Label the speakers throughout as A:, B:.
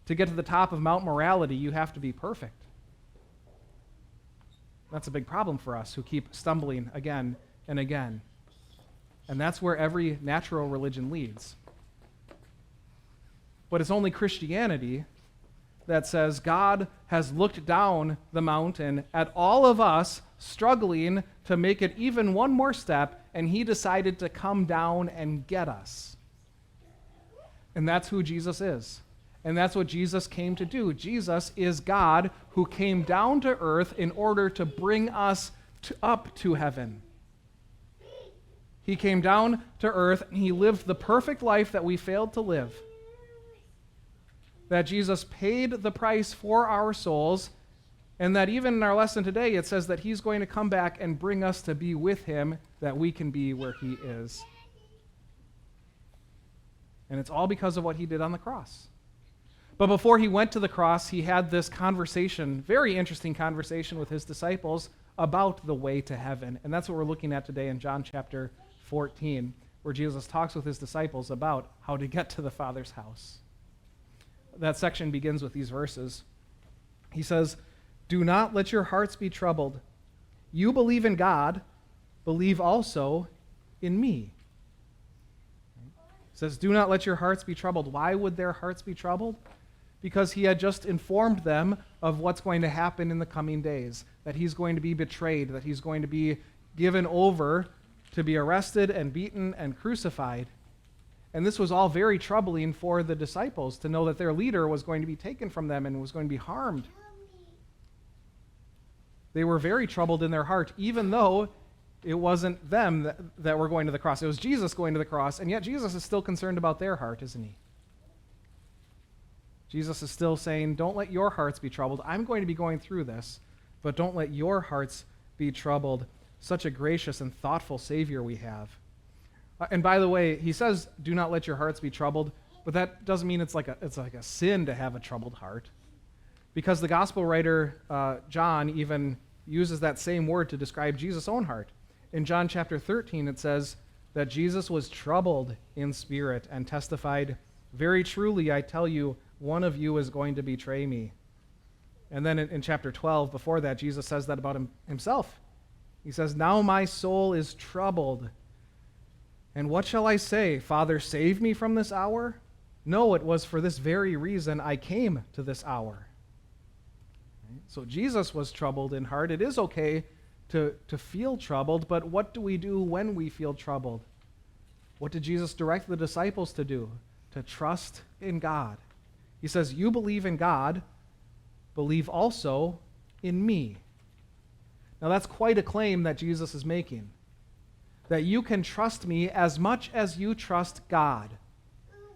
A: To get to the top of Mount Morality, you have to be perfect. That's a big problem for us who keep stumbling again and again. And that's where every natural religion leads. But it's only Christianity that says God has looked down the mountain at all of us struggling to make it even one more step, and he decided to come down and get us. And that's who Jesus is. And that's what Jesus came to do. Jesus is God who came down to earth in order to bring us up to heaven. He came down to earth and he lived the perfect life that we failed to live. That Jesus paid the price for our souls, and that even in our lesson today it says that he's going to come back and bring us to be with him, that we can be where he is. And it's all because of what he did on the cross. But before he went to the cross, he had this conversation, very interesting conversation with his disciples about the way to heaven. And that's what we're looking at today in John chapter 14, where Jesus talks with his disciples about how to get to the Father's house. That section begins with these verses. He says, "Do not let your hearts be troubled. You believe in God, believe also in me." He says, "Do not let your hearts be troubled." Why would their hearts be troubled? Because he had just informed them of what's going to happen in the coming days, that he's going to be betrayed, that he's going to be given over to be arrested and beaten and crucified. And this was all very troubling for the disciples, to know that their leader was going to be taken from them and was going to be harmed. They were very troubled in their heart, even though it wasn't them that were going to the cross. It was Jesus going to the cross, and yet Jesus is still concerned about their heart, isn't he? Jesus is still saying, don't let your hearts be troubled. I'm going to be going through this, but don't let your hearts be troubled. Such a gracious and thoughtful Savior we have. And by the way, he says, do not let your hearts be troubled, but that doesn't mean it's like a sin to have a troubled heart. Because the gospel writer, John, even uses that same word to describe Jesus' own heart. In John chapter 13, it says that Jesus was troubled in spirit and testified, "Very truly, I tell you, one of you is going to betray me." And then in chapter 12, before that, Jesus says that about himself. He says, "Now my soul is troubled. And what shall I say? Father, save me from this hour? No, it was for this very reason I came to this hour." So Jesus was troubled in heart. It is okay to feel troubled, but what do we do when we feel troubled? What did Jesus direct the disciples to do? To trust in God. He says, "You believe in God, believe also in me." Now that's quite a claim that Jesus is making. That you can trust me as much as you trust God.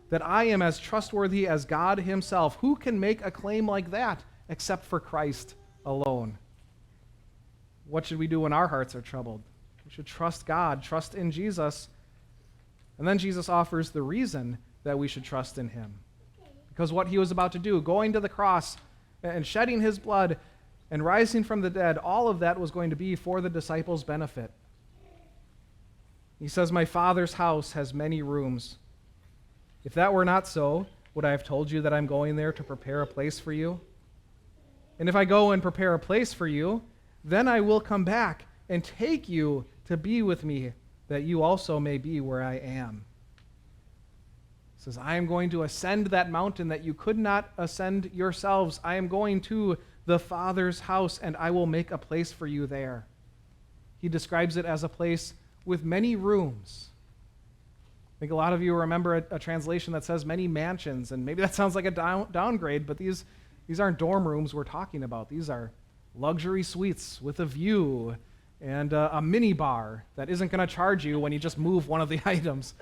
A: That I am as trustworthy as God himself. Who can make a claim like that except for Christ alone? What should we do when our hearts are troubled? We should trust God, trust in Jesus. And then Jesus offers the reason that we should trust in him. Because what he was about to do, going to the cross and shedding his blood and rising from the dead, all of that was going to be for the disciples' benefit. He says, "My Father's house has many rooms. If that were not so, would I have told you that I'm going there to prepare a place for you? And if I go and prepare a place for you, then I will come back and take you to be with me, that you also may be where I am." He says, I am going to ascend that mountain that you could not ascend yourselves. I am going to the Father's house, and I will make a place for you there. He describes it as a place with many rooms. I think a lot of you remember a translation that says many mansions, and maybe that sounds like a downgrade, but these aren't dorm rooms we're talking about. These are luxury suites with a view and a mini bar that isn't going to charge you when you just move one of the items.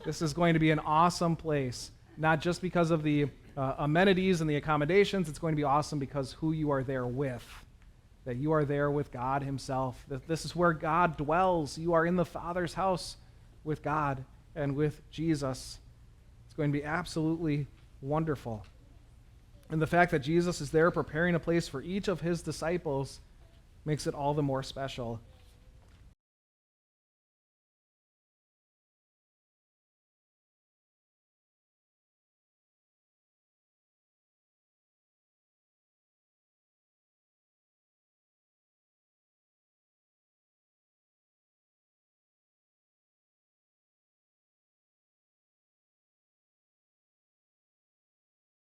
A: This is going to be an awesome place, not just because of the amenities and the accommodations. It's going to be awesome because who you are there with, that you are there with God himself. That this is where God dwells. You are in the Father's house with God and with Jesus. It's going to be absolutely wonderful. And the fact that Jesus is there preparing a place for each of his disciples makes it all the more special.